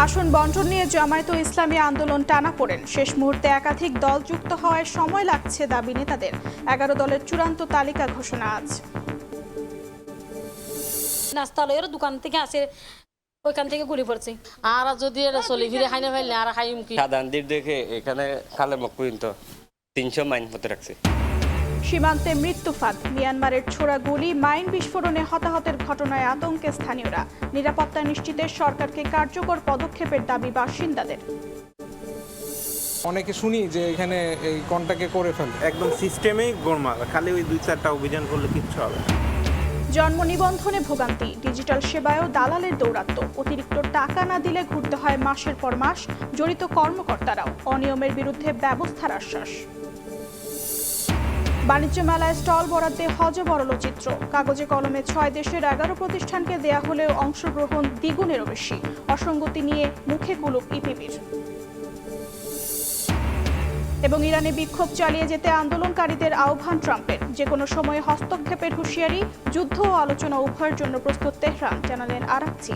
আসন বন্টন নিয়ে জামায়াত ইসলামী আন্দোলন টানাপোড়েন, শেষ মুহূর্তে একাধিক দল যুক্ত হওয়ায় সময় লাগছে দাবি নেতাদের। 11 দলের চূড়ান্ত তালিকা ঘোষণা আজ। নাস্তালয়ের দোকান থেকে আসে, ওইখান থেকে ঘুরে পড়ছে। আর যদি এটা চলি ফিরে খাই না ফেললে আর খাইম কি। সাধারণ দিক দেখে এখানে কালে মক পর্যন্ত 300 মাইন হতে রাখছে। সীমান্তে মৃত্যুফাঁদ, মিয়ানমারের ছোড়া গুলি, মাইন বিস্ফোরণে হতাহতের ঘটনায় আতঙ্কে স্থানীয়রা। নিরাপত্তা নিশ্চিতে সরকারকে কার্যকর পদক্ষেপের দাবি বাসিন্দাদের। অনেকে শুনি যে এখানে এই কন্টাকে করে ফেলে, একদম সিস্টেমেই গোলমাল, খালি ওই 2-4টা অভিযান করলে কিচ্ছু হবে না। জন্ম নিবন্ধনে ভোগান্তি, ডিজিটাল সেবায়ও দালালের দৌরাত্ম্য, অতিরিক্ত টাকা না দিলে ঘুরতে হয় মাসের পর মাস, জড়িত কর্মকর্তারাও। অনিয়মের বিরুদ্ধে ব্যবস্থার আশ্বাস। বাণিজ্য মেলায় স্টল বরাদ্দে হযবরল চিত্র, কাগজে কলমে 6 দেশের 11 প্রতিষ্ঠানকে দেয়া হলেও অংশগ্রহণ দ্বিগুণেরও বেশি। অসঙ্গতি নিয়ে মুখে কুলুপ ইপিবির। এবং ইরানে বিক্ষোভ চালিয়ে যেতে আন্দোলনকারীদের আহ্বান ট্রাম্পের, যে কোনো সময়ে হস্তক্ষেপের হুঁশিয়ারি। যুদ্ধ ও আলোচনা উভয়ের জন্য প্রস্তুত তেহরান, জানালেন আরাকচি।